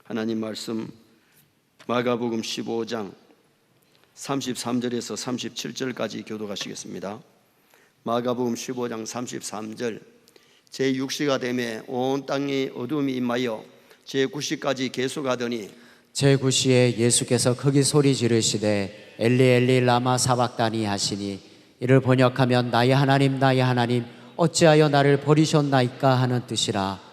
하나님 말씀 마가복음 15장 33절에서 37절까지 교독하시겠습니다. 마가복음 15장 33절 제6시가 되매 온 땅이 어둠이 임하여 제9시까지 계속하더니 제9시에 예수께서 크게 소리 지르시되 엘리 엘리 라마 사박다니 하시니 이를 번역하면 나의 하나님 어찌하여 나를 버리셨나이까 하는 뜻이라.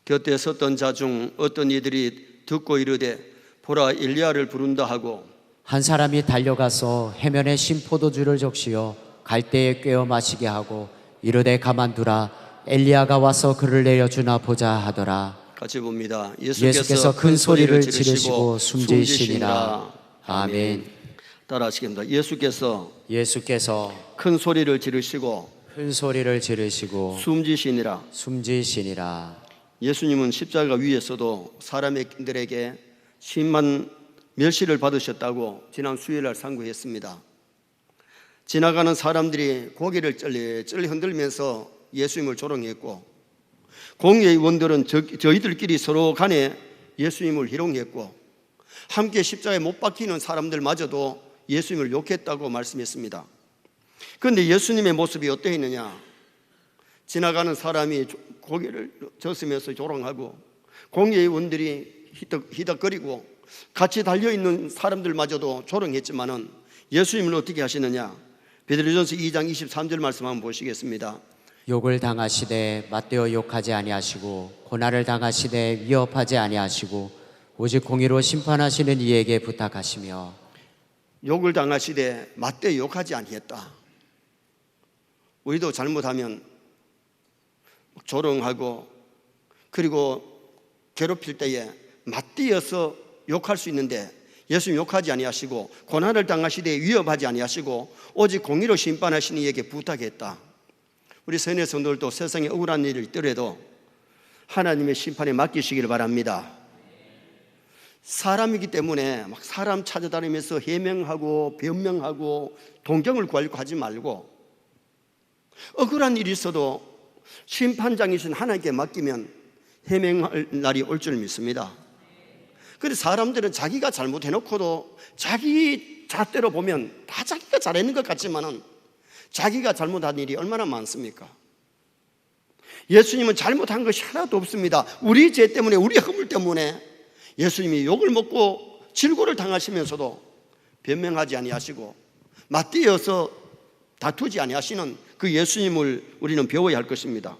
곁에 섰던 자 중 어떤 이들이 듣고 이르되 보라 엘리야를 부른다 하고 한 사람이 달려가서 해면에 신 포도주를 적시어 갈대에 꿰어 마시게 하고 이르되 가만두라 엘리야가 와서 그를 내려주나 보자 하더라. 같이 봅니다. 예수께서 큰 소리를 지르시고 숨지시니라. 아멘. 따라 하시겠습니다. 예수께서 큰 소리를 지르시고 숨지시니라. 예수님은 십자가 위에서도 사람들에게 심한 멸시를 받으셨다고 지난 수요일날 상고했습니다. 지나가는 사람들이 고개를 쩔리 흔들면서 예수님을 조롱했고, 공의원들은 저희들끼리 서로 간에 예수님을 희롱했고, 함께 십자가에 못 박히는 사람들마저도 예수님을 욕했다고 말씀했습니다. 그런데 예수님의 모습이 어떠했느냐? 지나가는 사람이 고개를 젓으면서 조롱하고, 공의원들이 히덕거리고, 같이 달려있는 사람들마저도 조롱했지만은 예수님은 어떻게 하시느냐? 베드로전서 2장 23절 말씀 한번 보시겠습니다. 욕을 당하시되 맞대어 욕하지 아니하시고 고난을 당하시되 위협하지 아니하시고 오직 공의로 심판하시는 이에게 부탁하시며 욕을 당하시되 맞대어 욕하지 아니했다. 우리도 잘못하면 조롱하고 그리고 괴롭힐 때에 맞대어서 욕할 수 있는데 예수님 욕하지 아니하시고 고난을 당하시되 위협하지 아니하시고 오직 공의로 심판하시는 이에게 부탁했다. 우리 선의 성도들도 세상에 억울한 일이 있더라도 하나님의 심판에 맡기시기를 바랍니다. 사람이기 때문에 막 사람 찾아다니면서 해명하고 변명하고 동경을 구하려고 하지 말고 억울한 일이 있어도 심판장이신 하나님께 맡기면 해명할 날이 올 줄 믿습니다. 그런데 사람들은 자기가 잘못해놓고도 자기 잣대로 보면 다 자기가 잘했는 것 같지만은 자기가 잘못한 일이 얼마나 많습니까? 예수님은 잘못한 것이 하나도 없습니다. 우리 죄 때문에, 우리 허물 때문에 예수님이 욕을 먹고 질고를 당하시면서도 변명하지 아니하시고 맞대어서 다투지 아니하시는 그 예수님을 우리는 배워야 할 것입니다.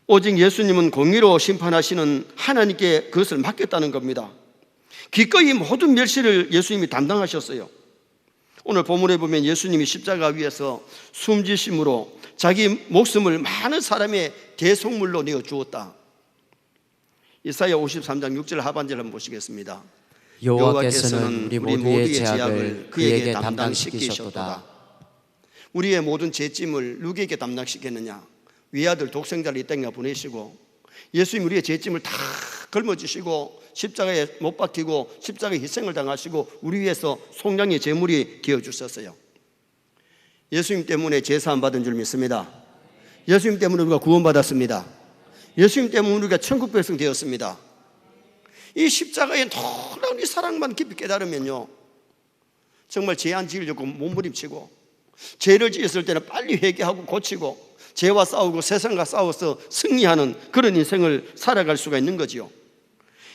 오직 예수님은 공의로 심판하시는 하나님께 그것을 맡겼다는 겁니다. 기꺼이 모든 멸시를 예수님이 담당하셨어요. 오늘 본문에 보면 예수님이 십자가 위에서 숨지심으로 자기 목숨을 많은 사람의 대속물로 내어 주었다. 이사야 53장 6절 하반절 한번 보시겠습니다. 여호와께서는 우리 모두의 죄악을 그에게 담당시키셨도다. 우리의 모든 죄짐을 누구에게 담당시켰느냐? 외아들 독생자를 이 땅에 보내시고 예수님 우리의 죄짐을 다 걸머지시고 십자가에 못 박히고 십자가에 희생을 당하시고 우리 위해서 송장의 제물이 되어주셨어요. 예수님 때문에 제사함 받은 줄 믿습니다. 예수님 때문에 우리가 구원받았습니다. 예수님 때문에 우리가 천국 백성 되었습니다. 이 십자가의 놀라운 이 사랑만 깊이 깨달으면요 정말 죄 안 지으려고 몸부림치고 죄를 지었을 때는 빨리 회개하고 고치고 죄와 싸우고 세상과 싸워서 승리하는 그런 인생을 살아갈 수가 있는 거지요.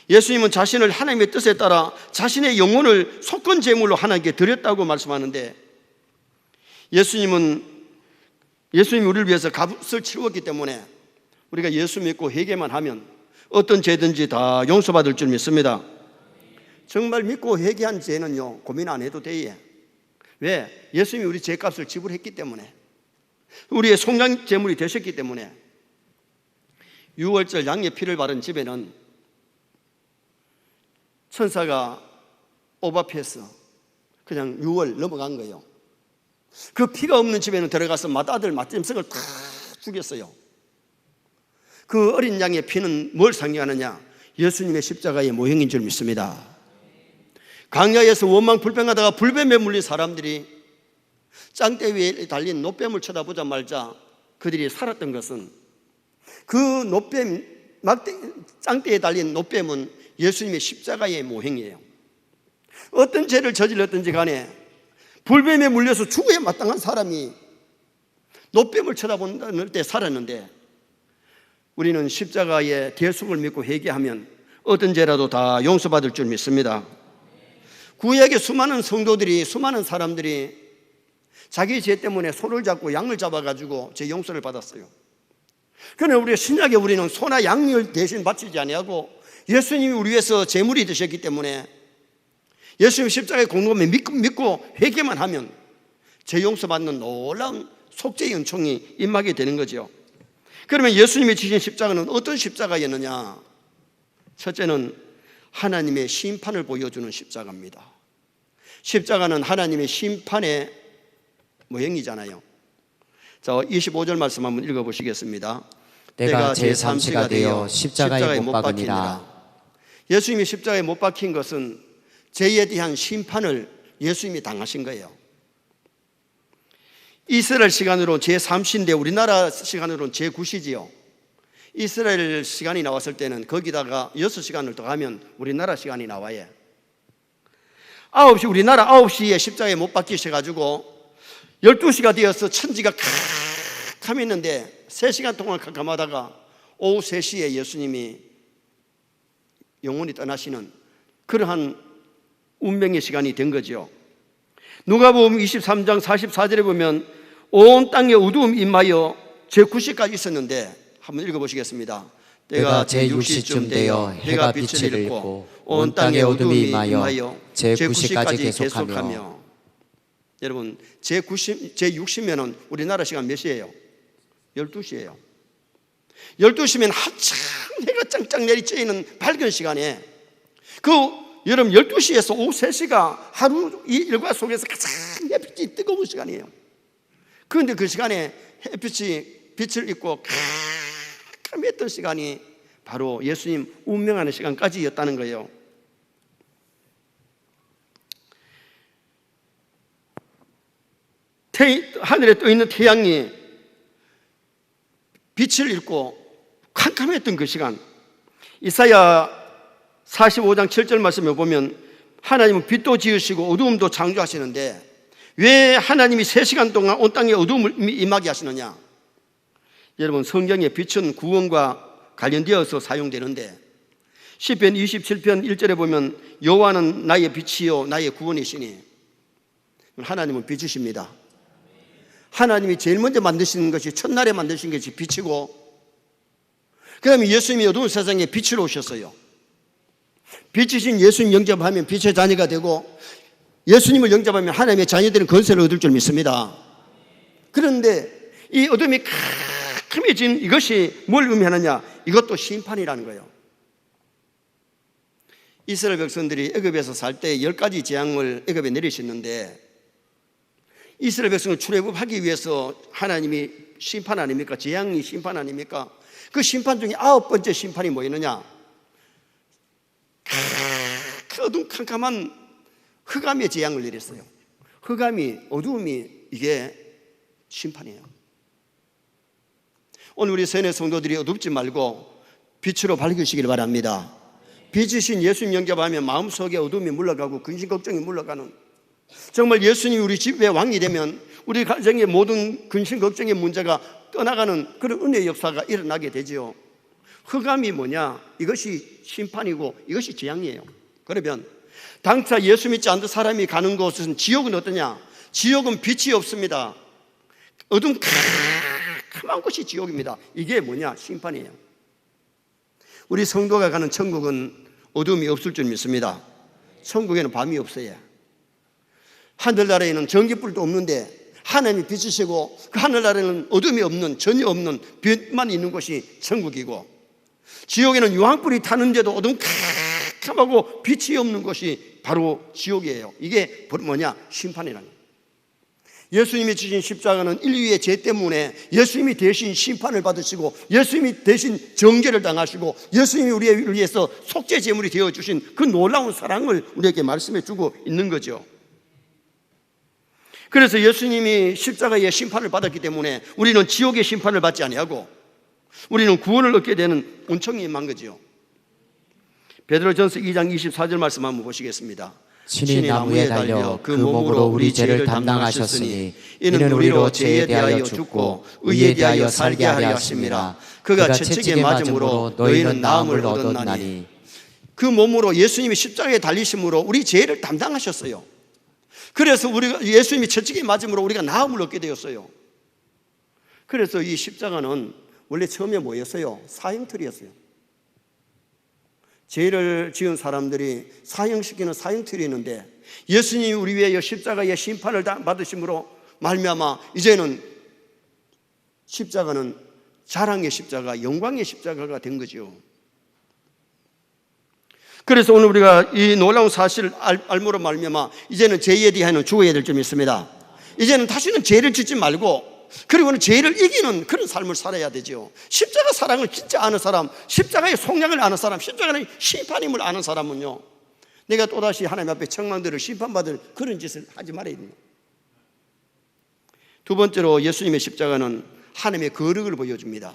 예수님은 자신을 하나님의 뜻에 따라 자신의 영혼을 속건 제물로 하나님께 드렸다고 말씀하는데 예수님이 우리를 위해서 값을 치렀기 때문에 우리가 예수 믿고 회개만 하면 어떤 죄든지 다 용서받을 줄 믿습니다. 정말 믿고 회개한 죄는요 고민 안 해도 돼요. 왜? 예수님이 우리 죄값을 지불했기 때문에 우리의 송장 제물이 되셨기 때문에. 6월절 양의 피를 바른 집에는 천사가 오바피에서 그냥 6월 넘어간 거예요. 그 피가 없는 집에는 들어가서 맏아들 맏짐승을 다 죽였어요. 그 어린 양의 피는 뭘 상징하느냐? 예수님의 십자가의 모형인 줄 믿습니다. 광야에서 원망 불평하다가 불뱀에 물린 사람들이 짱대 위에 달린 노뱀을 쳐다보자 말자 그들이 살았던 것은 그 노뱀 짱대에 달린 노뱀은 예수님의 십자가의 모형이에요. 어떤 죄를 저질렀든지 간에 불뱀에 물려서 죽어야 마땅한 사람이 노뱀을 쳐다보는 때 살았는데, 우리는 십자가의 대속을 믿고 회개하면 어떤 죄라도 다 용서받을 줄 믿습니다. 구약의 수많은 성도들이, 수많은 사람들이 자기 죄 때문에 소를 잡고 양을 잡아가지고 죄 용서를 받았어요. 그러나 우리 신약에 우리는 소나 양을 대신 바치지 아니하고 예수님이 우리 위해서 제물이 되셨기 때문에 예수님 십자가의 공로를 믿고 회개만 하면 죄 용서받는 놀라운 속죄의 은총이 임하게 되는 거죠. 그러면 예수님이 지신 십자가는 어떤 십자가였느냐? 첫째는 하나님의 심판을 보여주는 십자가입니다. 십자가는 하나님의 심판의 모형이잖아요. 자, 25절 말씀 한번 읽어보시겠습니다. 내가 제3시가 되어 십자가에 못 박으니라. 예수님이 십자가에 못 박힌 것은 죄에 대한 심판을 예수님이 당하신 거예요. 이스라엘 시간으로 제3시인데 우리나라 시간으로는 제9시지요. 이스라엘 시간이 나왔을 때는 거기다가 6시간을 더하면 우리나라 시간이 나와요. 9시, 우리나라 9시에 십자가에 못 박히셔가지고 12시가 되어서 천지가 캄캄했는데 3시간 동안 캄캄하다가 오후 3시에 예수님이 영원히 떠나시는 그러한 운명의 시간이 된 거죠. 누가복음 23장 44절에 보면 온 땅에 어두움이 임하여 제9시까지 있었는데 한번 읽어보시겠습니다. 때가 제6시쯤 되어 해가 빛을 잃고 온 땅에 어둠이 임하여 제9시까지 계속하며. 여러분, 제60이면 우리나라 시간 몇 시예요? 12시예요. 12시면 한참 해가 짱짱 내리쬐는 밝은 시간에 여러분 12시에서 오후 3시가 하루 이 일과 속에서 가장 햇빛이 뜨거운 시간이에요. 그런데 그 시간에 햇빛이 빛을 입고 캄캄했던 시간이 바로 예수님 운명하는 시간까지였다는 거예요. 하늘에 떠있는 태양이 빛을 잃고 캄캄했던 그 시간, 이사야 45장 7절 말씀에 보면 하나님은 빛도 지으시고 어두움도 창조하시는데 왜 하나님이 3시간 동안 온 땅에 어두움을 임하게 하시느냐? 여러분, 성경의 빛은 구원과 관련되어서 사용되는데 시편 27편 1절에 보면 여호와는 나의 빛이요 나의 구원이시니, 하나님은 빛이십니다. 하나님이 제일 먼저 만드시는 것이, 첫날에 만드신 것이 빛이고, 그 다음에 예수님이 어두운 세상에 빛으로 오셨어요. 빛이신 예수님 영접하면 빛의 자녀가 되고, 예수님을 영접하면 하나님의 자녀들은 권세를 얻을 줄 믿습니다. 그런데 이 어둠이 캄캄해진 이것이 뭘 의미하느냐? 이것도 심판이라는 거예요. 이스라엘 백성들이 애굽에서 살 때 10가지 재앙을 애굽에 내리셨는데, 이스라엘 백성을 출애굽하기 위해서 하나님이 심판 아닙니까? 재앙이 심판 아닙니까? 그 심판 중에 9번째 심판이 뭐였느냐? 어두운 캄캄한 흑암의 재앙을 내렸어요. 흑암이, 어두움이, 이게 심판이에요. 오늘 우리 세뇌 성도들이 어둡지 말고 빛으로 밝으시길 바랍니다. 빛이신 예수님 영접하면 마음속에 어둠이 물러가고 근심 걱정이 물러가는, 정말 예수님이 우리 집의 왕이 되면 우리 가정의 모든 근심 걱정의 문제가 떠나가는 그런 은혜의 역사가 일어나게 되죠. 흑암이 뭐냐? 이것이 심판이고 이것이 재앙이에요. 그러면 당차 예수 믿지 않는 사람이 가는 곳은, 지옥은 어떠냐? 지옥은 빛이 없습니다. 어둠 캄캄한 곳이 지옥입니다. 이게 뭐냐? 심판이에요. 우리 성도가 가는 천국은 어둠이 없을 줄 믿습니다. 천국에는 밤이 없어요. 하늘나라에는 전기불도 없는데 하나님이 빛이시고, 그 하늘나라에는 어둠이 없는, 전혀 없는 빛만 있는 곳이 천국이고, 지옥에는 유황불이 타는데도 어둠 캄캄하고 빛이 없는 곳이 바로 지옥이에요. 이게 뭐냐? 심판이라는 거예요. 예수님이 지신 십자가는 인류의 죄 때문에 예수님이 대신 심판을 받으시고, 예수님이 대신 정죄를 당하시고, 예수님이 우리를 위해서 속죄 제물이 되어주신 그 놀라운 사랑을 우리에게 말씀해 주고 있는 거죠. 그래서 예수님이 십자가의 심판을 받았기 때문에 우리는 지옥의 심판을 받지 아니하고 우리는 구원을 얻게 되는 은총이 임한 거지요. 베드로전서 2장 24절 말씀 한번 보시겠습니다. 친히 나무에 달려 그 몸으로 우리 죄를 담당하셨으니 이는 우리로 죄에 대하여 죽고 의에 대하여 살게 하려 하심이라. 그가 채찍에 맞음으로 너희는 나음을 얻었나니. 그 몸으로 예수님이 십자가에 달리심으로 우리 죄를 담당하셨어요. 그래서 우리가 예수님이 채찍에 맞음으로 우리가 나음을 얻게 되었어요. 그래서 이 십자가는 원래 처음에 뭐였어요? 사형틀이었어요. 죄를 지은 사람들이 사형시키는 사형틀이 있는데 예수님이 우리 위해 십자가의 심판을 받으심으로 말미암아 이제는 십자가는 자랑의 십자가, 영광의 십자가가 된 거죠. 그래서 오늘 우리가 이 놀라운 사실을 알므로 말미암아 이제는 죄에 대해서는 죽어야 될 점이 있습니다. 이제는 다시는 죄를 짓지 말고 그리고는 죄를 이기는 그런 삶을 살아야 되죠. 십자가 사랑을 진짜 아는 사람, 십자가의 속량을 아는 사람, 십자가의 심판임을 아는 사람은요, 내가 또다시 하나님 앞에 청망들을 심판받을 그런 짓을 하지 말아야 됩니다. 두 번째로 예수님의 십자가는 하나님의 거룩을 보여줍니다.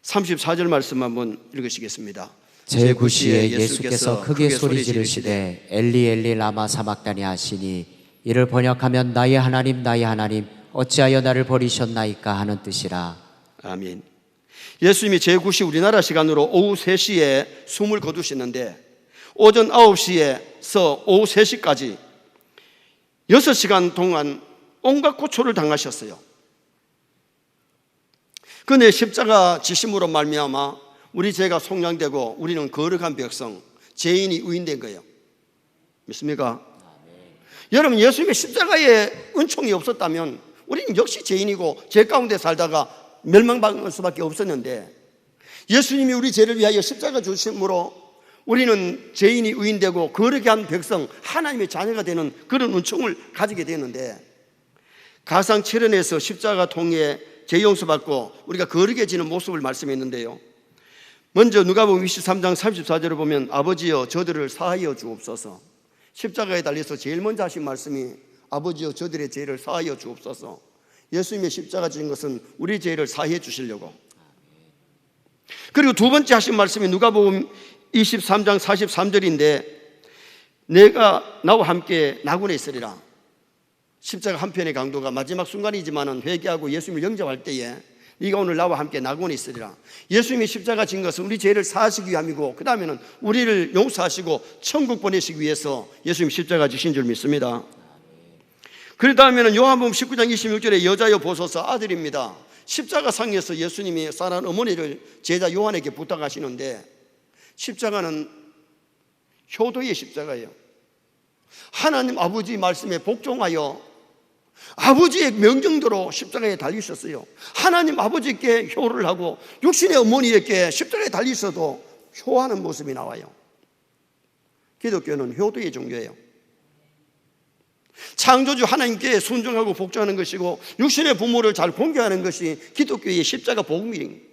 34절 말씀 한번 읽으시겠습니다. 제9시에 예수께서 크게 소리 지르시되 엘리 엘리 라마 사박다니 하시니 이를 번역하면 나의 하나님 나의 하나님 어찌하여 나를 버리셨나이까 하는 뜻이라. 아멘. 예수님이 제9시 우리나라 시간으로 오후 3시에 숨을 거두시는데 오전 9시에서 오후 3시까지 6시간 동안 온갖 고초를 당하셨어요. 그런데 십자가 지심으로 말미암아 우리 죄가 속량되고 우리는 거룩한 백성, 죄인이 의인된 거예요. 믿습니까? 여러분, 예수님의 십자가에 은총이 없었다면 우리는 역시 죄인이고 죄 가운데 살다가 멸망받을 수밖에 없었는데 예수님이 우리 죄를 위하여 십자가 주심으로 우리는 죄인이 의인되고 거룩한 백성, 하나님의 자녀가 되는 그런 은총을 가지게 되는데 가상 7원에서 십자가 통해 죄 용서받고 우리가 거룩해지는 모습을 말씀했는데요. 먼저 누가복음 23장 34절을 보면 아버지여 저들을 사하여 주옵소서. 십자가에 달려서 제일 먼저 하신 말씀이 아버지여 저들의 죄를 사하여 주옵소서. 예수님의 십자가 지은 것은 우리 죄를 사해 주시려고. 그리고 두 번째 하신 말씀이 누가복음 23장 43절인데 내가 나와 함께 낙원에 있으리라. 십자가 한편의 강도가 마지막 순간이지만은 회개하고 예수님을 영접할 때에 네가 오늘 나와 함께 낙원에 있으리라. 예수님이 십자가 진 것은 우리 죄를 사하시기 위함이고 그 다음에는 우리를 용서하시고 천국 보내시기 위해서 예수님 십자가 지신 줄 믿습니다. 그 다음에는 요한복음 19장 26절에 여자여 보소서 아들입니다. 십자가 상에서 예수님이 사랑하는 어머니를 제자 요한에게 부탁하시는데 십자가는 효도의 십자가예요. 하나님 아버지 말씀에 복종하여 아버지의 명령대로 십자가에 달리셨어요. 하나님 아버지께 효를 하고 육신의 어머니에게 십자가에 달리셔도 효하는 모습이 나와요. 기독교는 효도의 종교예요. 창조주 하나님께 순종하고 복종하는 것이고 육신의 부모를 잘 공경하는 것이 기독교의 십자가 복음입니다.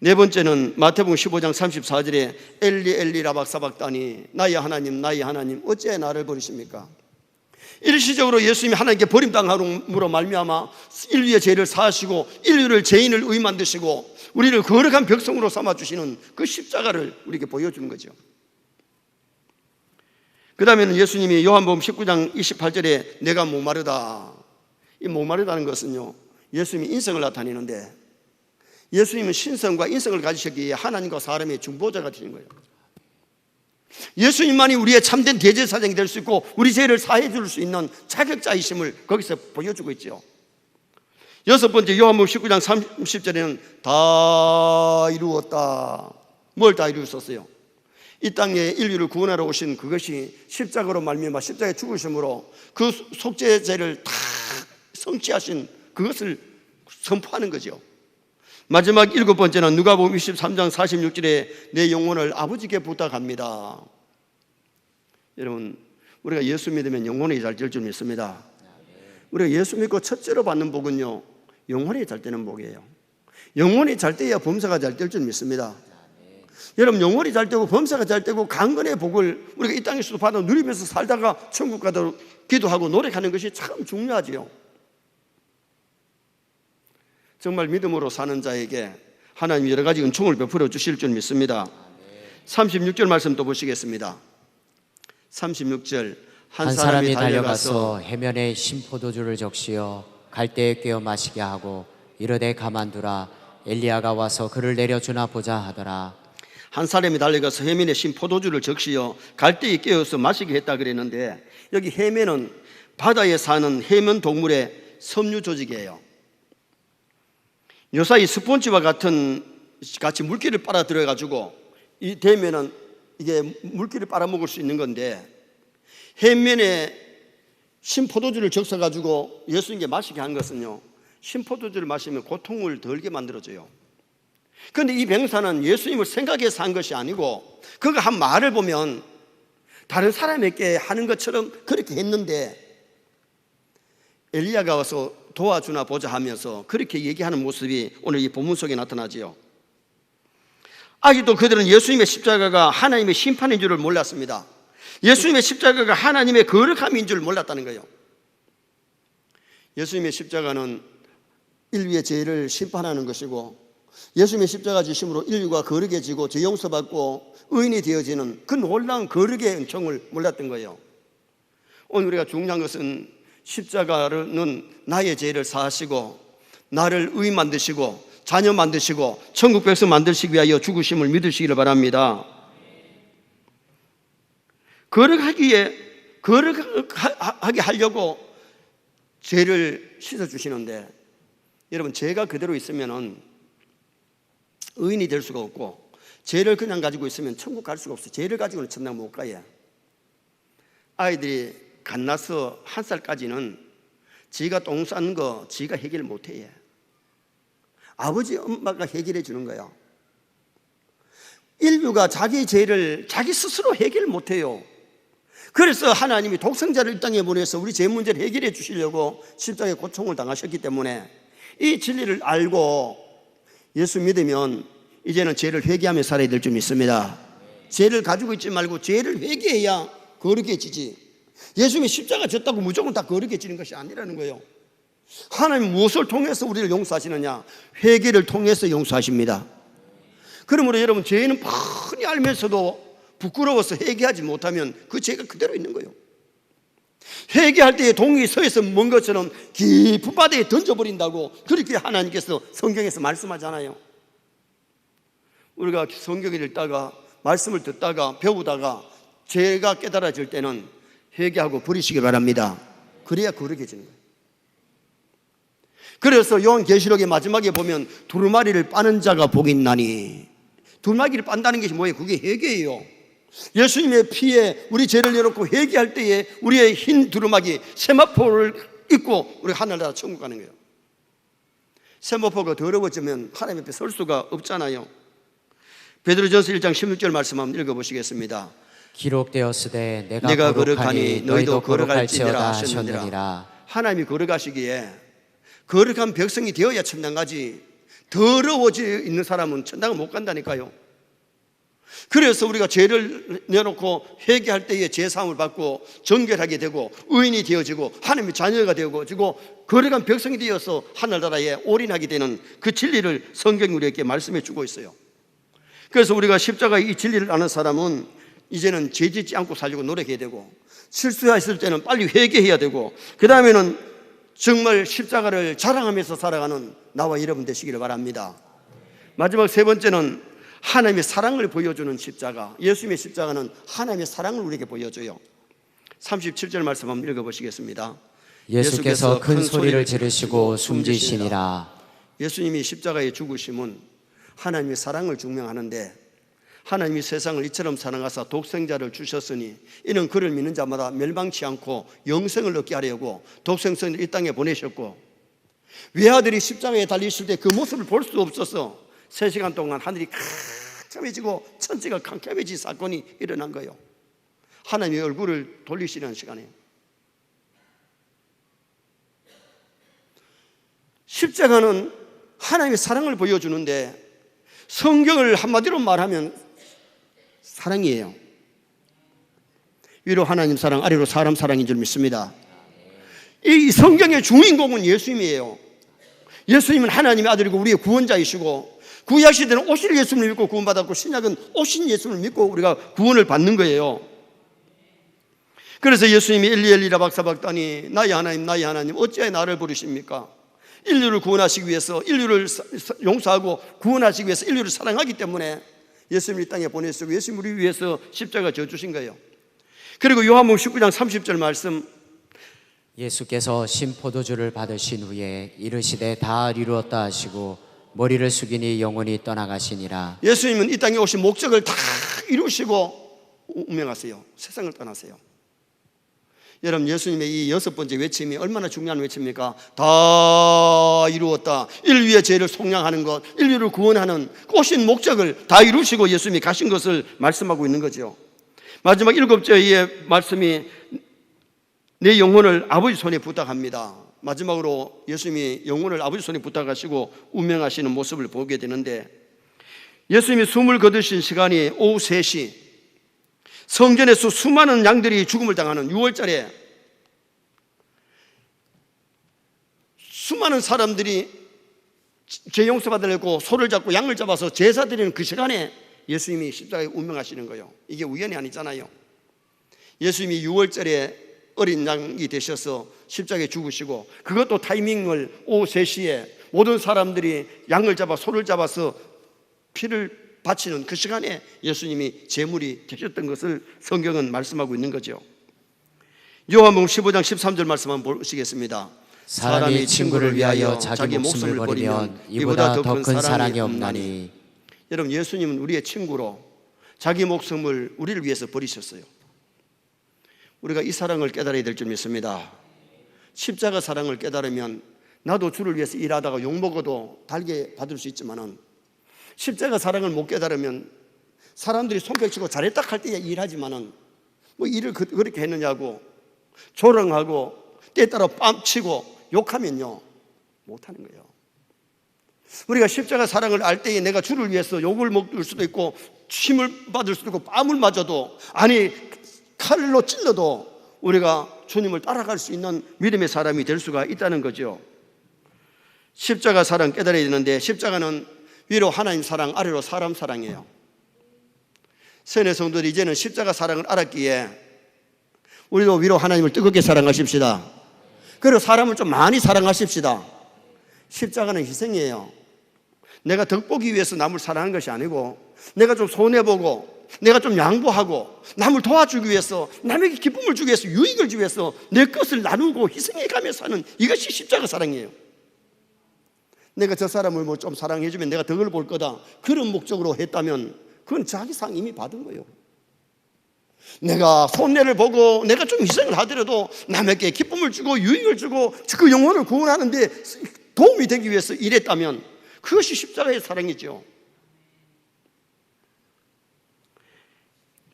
네 번째는 마태복음 15장 34절에 엘리 엘리 라박사박다니 나의 하나님 나의 하나님 어찌 나를 버리십니까? 일시적으로 예수님이 하나님께 버림당함으로 말미암아 인류의 죄를 사하시고 인류를 죄인을 의인 만드시고 우리를 거룩한 백성으로 삼아주시는 그 십자가를 우리에게 보여주는 거죠. 그 다음에는 예수님이 요한복음 19장 28절에 내가 목마르다. 이 목마르다는 것은요 예수님이 인성을 나타내는데 예수님은 신성과 인성을 가지셨기에 하나님과 사람의 중보자가 되신 거예요. 예수님만이 우리의 참된 대제사장이 될 수 있고 우리 죄를 사해 줄 수 있는 자격자이심을 거기서 보여주고 있죠. 여섯 번째 요한복음 19장 30절에는 다 이루었다. 뭘 다 이루었어요? 이 땅에 인류를 구원하러 오신 그것이 십자가로 말미암아 십자가에 죽으심으로 그 속죄제를 다 성취하신 그것을 선포하는 거죠. 마지막 일곱 번째는 누가복음 23장 46절에 내 영혼을 아버지께 부탁합니다. 여러분, 우리가 예수 믿으면 영혼이 잘 될 줄 믿습니다. 우리가 예수 믿고 첫째로 받는 복은요 영혼이 잘 되는 복이에요. 영혼이 잘 돼야 범사가 잘 될 줄 믿습니다. 여러분, 영혼이 잘 되고 범사가 잘 되고 강건의 복을 우리가 이 땅에서도 받아 누리면서 살다가 천국 가도록 기도하고 노력하는 것이 참 중요하지요. 정말 믿음으로 사는 자에게 하나님 여러 가지 은총을 베풀어 주실 줄 믿습니다. 36절 말씀 또 보시겠습니다. 36절 한 사람이 달려가서 해면에 신포도주를 적시어 갈대에 꿰어 마시게 하고 이르되 가만두라 엘리야가 와서 그를 내려주나 보자 하더라. 한 사람이 달려가서 해면에 신 포도주를 적시어 갈대에 꿰어서 마시게 했다 그랬는데, 여기 해면은 바다에 사는 해면 동물의 섬유 조직이에요. 요사이 스폰지와 같이 물기를 빨아들여 가지고 이 되면은 이게 물기를 빨아먹을 수 있는 건데, 해면에 신포도주를 적셔 가지고 예수님께 마시게 한 것은요, 신포도주를 마시면 고통을 덜게 만들어줘요. 그런데 이 병사는 예수님을 생각해서 한 것이 아니고 그가 한 말을 보면 다른 사람에게 하는 것처럼 그렇게 했는데, 엘리야가 와서 도와주나 보자 하면서 그렇게 얘기하는 모습이 오늘 이 본문 속에 나타나지요. 아직도 그들은 예수님의 십자가가 하나님의 심판인 줄을 몰랐습니다. 예수님의 십자가가 하나님의 거룩함인 줄 몰랐다는 거예요. 예수님의 십자가는 인류의 죄를 심판하는 것이고, 예수님의 십자가 지심으로 인류가 거룩해지고 죄 용서받고 의인이 되어지는 그 놀라운 거룩의 은총을 몰랐던 거예요. 오늘 우리가 중요한 것은 십자가는 나의 죄를 사하시고 나를 의인 만드시고 자녀 만드시고 천국 백성 만드시기 위하여 죽으심을 믿으시기를 바랍니다. 거룩하게 하려고 죄를 씻어주시는데, 여러분, 죄가 그대로 있으면 의인이 될 수가 없고, 죄를 그냥 가지고 있으면 천국 갈 수가 없어요. 죄를 가지고는 천당 못 가요. 아이들이 갓나서 1살까지는 지가 똥 싼 거 지가 해결 못 해요. 아버지 엄마가 해결해 주는 거야. 인류가 자기 죄를 자기 스스로 해결 못 해요. 그래서 하나님이 독생자를 이 땅에 보내서 우리 죄 문제를 해결해 주시려고 십자가에 고통을 당하셨기 때문에, 이 진리를 알고 예수 믿으면 이제는 죄를 회개하며 살아야 될 줄 믿습니다. 죄를 가지고 있지 말고 죄를 회개해야 거룩해지지, 예수님이 십자가 졌다고 무조건 다 거룩해지는 것이 아니라는 거예요. 하나님 무엇을 통해서 우리를 용서하시느냐? 회개를 통해서 용서하십니다. 그러므로 여러분, 죄는 뻔히 알면서도 부끄러워서 회개하지 못하면 그 죄가 그대로 있는 거예요. 회개할 때에 동이 서에서 먼 것처럼 깊은 바다에 던져버린다고 그렇게 하나님께서 성경에서 말씀하잖아요. 우리가 성경을 읽다가 말씀을 듣다가 배우다가 죄가 깨달아질 때는 회개하고 버리시기 바랍니다. 그래야 거룩해지는 거예요. 그래서 요한계시록의 마지막에 보면 두루마리를 빠는 자가 복이 있나니, 두루마리를 빤다는 것이 뭐예요? 그게 회개예요. 예수님의 피에 우리 죄를 내놓고 회개할 때에 우리의 흰 두루마기 세마포를 입고 우리 하늘나라 천국 가는 거예요. 세마포가 더러워지면 하나님 앞에 설 수가 없잖아요. 베드로전서 1장 16절 말씀 한번 읽어보시겠습니다. 기록되었으되 내가 거룩하니 너희도 거룩할지어다 하셨느니라. 하나님이 거룩하시기에 거룩한 백성이 되어야 천당 가지, 더러워져 있는 사람은 천당을 못 간다니까요. 그래서 우리가 죄를 내놓고 회개할 때에 죄사함을 받고 정결하게 되고 의인이 되어지고 하나님의 자녀가 되어지고 거룩한 백성이 되어서 하늘나라에 올인하게 되는 그 진리를 성경이 우리에게 말씀해 주고 있어요. 그래서 우리가 십자가의 이 진리를 아는 사람은 이제는 죄 짓지 않고 살려고 노력해야 되고, 실수했을 때는 빨리 회개해야 되고, 그 다음에는 정말 십자가를 자랑하면서 살아가는 나와 여러분 되시기를 바랍니다. 마지막 세 번째는 하나님의 사랑을 보여주는 십자가. 예수님의 십자가는 하나님의 사랑을 우리에게 보여줘요. 37절 말씀 한번 읽어보시겠습니다. 예수께서 큰 소리를 지르시고 숨지시니라. 예수님이 십자가에 죽으심은 하나님의 사랑을 증명하는데, 하나님이 세상을 이처럼 사랑하사 독생자를 주셨으니 이는 그를 믿는 자마다 멸망치 않고 영생을 얻게 하려고 독생자를 이 땅에 보내셨고, 외아들이 십자가에 달리실 때 그 모습을 볼 수 없어서 3시간 동안 하늘이 캄캄해지고 천지가 캄캄해진 사건이 일어난 거예요. 하나님의 얼굴을 돌리시는 시간이에요. 십자가는 하나님의 사랑을 보여주는데, 성경을 한마디로 말하면 사랑이에요. 위로 하나님 사랑, 아래로 사람 사랑인 줄 믿습니다. 이 성경의 주인공은 예수님이에요. 예수님은 하나님의 아들이고 우리의 구원자이시고, 구약 시대는 오실 예수님을 믿고 구원받았고, 신약은 오신 예수님을 믿고 우리가 구원을 받는 거예요. 그래서 예수님이 엘리 엘리 라마 사박다니, 나의 하나님 어찌하여 나를 부르십니까? 인류를 구원하시기 위해서, 인류를 용서하고 구원하시기 위해서, 인류를 사랑하기 때문에 예수님을 이 땅에 보내시고 예수님 우리 위해서 십자가 져 주신 거예요. 그리고 요한복음 19장 30절 말씀, 예수께서 신포도주를 받으신 후에 이르시되 다 이루었다 하시고 머리를 숙이니 영원히 떠나가시니라. 예수님은 이 땅에 오신 목적을 다 이루시고 운명하세요. 세상을 떠나세요. 여러분, 예수님의 이 6번째 외침이 얼마나 중요한 외침입니까? 다 이루었다. 인류의 죄를 속량하는 것, 인류를 구원하는 오신 목적을 다 이루시고 예수님이 가신 것을 말씀하고 있는 거죠. 마지막 7절의 말씀이 내 영혼을 아버지 손에 부탁합니다. 마지막으로 예수님이 영혼을 아버지 손에 부탁하시고 운명하시는 모습을 보게 되는데, 예수님이 숨을 거두신 시간이 오후 3시, 성전에서 수많은 양들이 죽음을 당하는 6월달에 수많은 사람들이 죄 용서받으려고 소를 잡고 양을 잡아서 제사 드리는 그 시간에 예수님이 십자가에 운명하시는 거예요. 이게 우연이 아니잖아요. 예수님이 6월절에 어린 양이 되셔서 십자가에 죽으시고, 그것도 타이밍을 오후 3시에 모든 사람들이 양을 잡아 소를 잡아서 피를 바치는 그 시간에 예수님이 제물이 되셨던 것을 성경은 말씀하고 있는 거죠. 요한복음 15장 13절 말씀 한번 보시겠습니다. 사람이 친구를 위하여 자기 목숨을 버리면 이보다 더 큰 사랑이 없나니. 여러분, 예수님은 우리의 친구로 자기 목숨을 우리를 위해서 버리셨어요. 우리가 이 사랑을 깨달아야 될 줄 믿습니다. 십자가 사랑을 깨달으면 나도 주를 위해서 일하다가 욕먹어도 달게 받을 수 있지만은, 십자가 사랑을 못 깨달으면 사람들이 손뼉치고 잘했다 할 때 일하지만은 뭐 일을 그렇게 했느냐고 조롱하고 때에 따라 뺨치고 욕하면요 못하는 거예요. 우리가 십자가 사랑을 알 때에 내가 주를 위해서 욕을 먹을 수도 있고 침을 받을 수도 있고 뺨을 맞아도, 아니 칼로 찔러도 우리가 주님을 따라갈 수 있는 믿음의 사람이 될 수가 있다는 거죠. 십자가 사랑 깨달아야 되는데, 십자가는 위로 하나님 사랑, 아래로 사람 사랑이에요. 세뇌 성도들이 이제는 십자가 사랑을 알았기에 우리도 위로 하나님을 뜨겁게 사랑하십시다. 그리고 사람을 좀 많이 사랑하십시다. 십자가는 희생이에요. 내가 덕 보기 위해서 남을 사랑하는 것이 아니고, 내가 좀 손해보고 내가 좀 양보하고 남을 도와주기 위해서, 남에게 기쁨을 주기 위해서, 유익을 주기 위해서 내 것을 나누고 희생해가며 사는, 이것이 십자가 사랑이에요. 내가 저 사람을 뭐 좀 사랑해주면 내가 덕을 볼 거다, 그런 목적으로 했다면 그건 자기 상 이미 받은 거예요. 내가 손해를 보고 내가 좀 희생을 하더라도 남에게 기쁨을 주고 유익을 주고 그 영혼을 구원하는 데 도움이 되기 위해서 일했다면 그것이 십자가의 사랑이죠.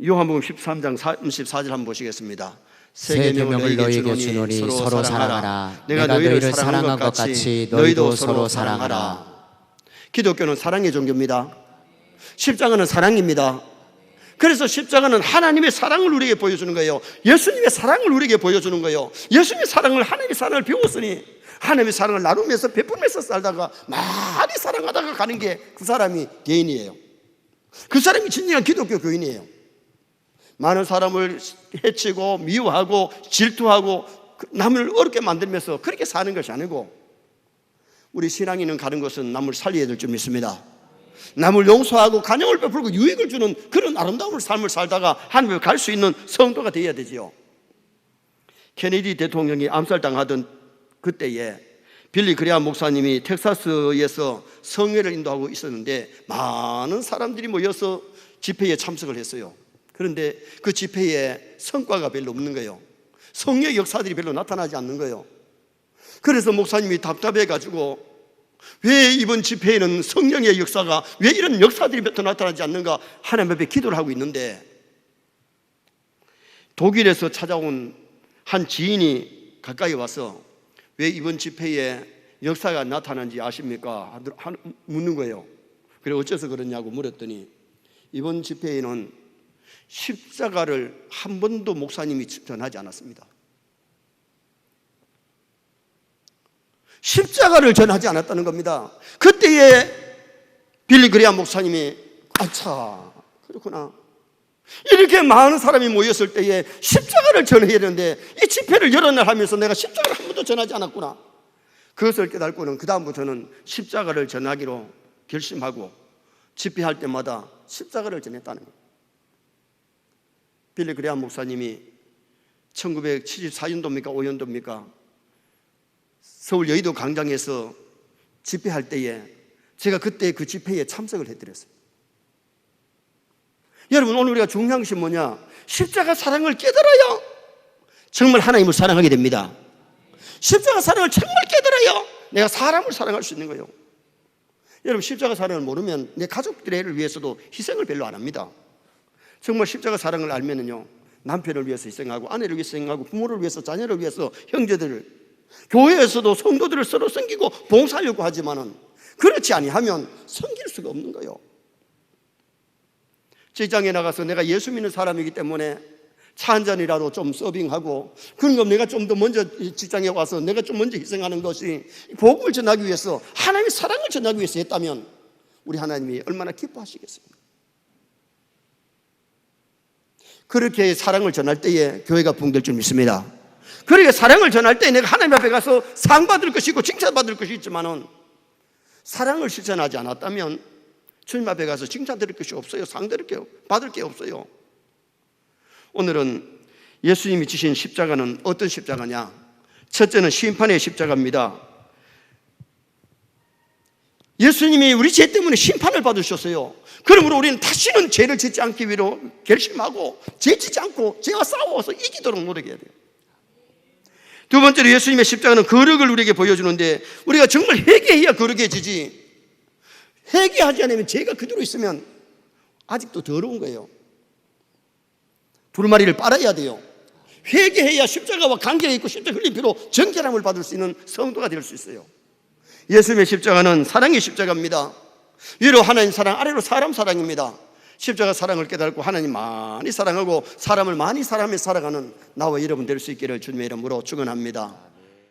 요한복음 13장 34절 한번 보시겠습니다. 새 계명을 너희에게 주노니 서로 사랑하라. 내가 너희를 사랑한 것 같이 너희도 서로 사랑하라. 기독교는 사랑의 종교입니다. 십자가는 사랑입니다. 그래서 십자가는 하나님의 사랑을 우리에게 보여주는 거예요. 예수님의 사랑을 우리에게 보여주는 거예요. 예수님의 사랑을, 하나님의 사랑을 배웠으니 하나님의 사랑을 나누면서 베풀면서 살다가 많이 사랑하다가 가는 게 그 사람이 개인이에요. 그 사람이 진정한 기독교 교인이에요. 많은 사람을 해치고 미워하고 질투하고 남을 어렵게 만들면서 그렇게 사는 것이 아니고, 우리 신앙인은 가는 것은 남을 살려야 될 줄 믿습니다. 남을 용서하고 간영을 베풀고 유익을 주는 그런 아름다운 삶을 살다가 하나님께 갈 수 있는 성도가 되어야 되지요. 케네디 대통령이 암살당하던 그때에 빌리 그레함 목사님이 텍사스에서 성회를 인도하고 있었는데 많은 사람들이 모여서 집회에 참석을 했어요. 그런데 그 집회에 성과가 별로 없는 거예요. 성령의 역사들이 별로 나타나지 않는 거예요. 그래서 목사님이 답답해가지고, 왜 이번 집회에는 성령의 역사가, 왜 이런 역사들이 몇 번 나타나지 않는가 하나님 앞에 기도를 하고 있는데, 독일에서 찾아온 한 지인이 가까이 와서 왜 이번 집회에 역사가 나타나는지 아십니까? 묻는 거예요. 그래 어째서 그러냐고 물었더니, 이번 집회에는 십자가를 한 번도 목사님이 전하지 않았습니다. 십자가를 전하지 않았다는 겁니다. 그때에 빌리 그레이엄 목사님이 아차, 그렇구나. 이렇게 많은 사람이 모였을 때에 십자가를 전해야 되는데 이 집회를 여러 날 하면서 내가 십자가를 한 번도 전하지 않았구나. 그것을 깨닫고는 그 다음부터는 십자가를 전하기로 결심하고 집회할 때마다 십자가를 전했다는 거예요. 빌리 그레이엄 목사님이 1974년도입니까 5년도입니까 서울 여의도 광장에서 집회할 때에 제가 그때 그 집회에 참석을 해드렸어요. 여러분, 오늘 우리가 중요한 것이 뭐냐? 십자가 사랑을 깨달아야 정말 하나님을 사랑하게 됩니다. 십자가 사랑을 정말 깨달아야 내가 사람을 사랑할 수 있는 거예요. 여러분, 십자가 사랑을 모르면 내 가족들을 위해서도 희생을 별로 안 합니다. 정말 십자가 사랑을 알면은요, 남편을 위해서 희생하고 아내를 위해서 희생하고 부모를 위해서 자녀를 위해서 형제들을, 교회에서도 성도들을 서로 섬기고 봉사하려고 하지만은 그렇지 아니하면 섬길 수가 없는 거예요. 직장에 나가서 내가 예수 믿는 사람이기 때문에 차 한 잔이라도 좀 서빙하고, 그런 거 내가 좀 더 먼저 직장에 와서 내가 좀 먼저 희생하는 것이 복음을 전하기 위해서, 하나님의 사랑을 전하기 위해서 했다면 우리 하나님이 얼마나 기뻐하시겠습니까? 그렇게 사랑을 전할 때에 교회가 부흥될 줄 믿습니다. 그렇게 사랑을 전할 때 내가 하나님 앞에 가서 상 받을 것이고 칭찬받을 것이 있지만은 사랑을 실천하지 않았다면 주님 앞에 가서 칭찬 드릴 것이 없어요. 상 드릴 게 받을 게 없어요. 오늘은 예수님이 지신 십자가는 어떤 십자가냐? 첫째는 심판의 십자가입니다. 예수님이 우리 죄 때문에 심판을 받으셨어요. 그러므로 우리는 다시는 죄를 짓지 않기 위로 결심하고 죄 짓지 않고 죄와 싸워서 이기도록 노력해야 돼요. 두 번째로 예수님의 십자가는 거룩을 우리에게 보여주는데, 우리가 정말 회개해야 거룩해지지, 회개하지 않으면 죄가 그대로 있으면 아직도 더러운 거예요. 두루마리를 빨아야 돼요. 회개해야 십자가와 관계가 있고 십자가 흘린 피로 정결함을 받을 수 있는 성도가 될 수 있어요. 예수님의 십자가는 사랑의 십자가입니다. 위로 하나님 사랑, 아래로 사람 사랑입니다. 십자가 사랑을 깨닫고 하나님 많이 사랑하고 사람을 많이 사랑하며 살아가는 나와 여러분 될 수 있기를 주님의 이름으로 축원합니다.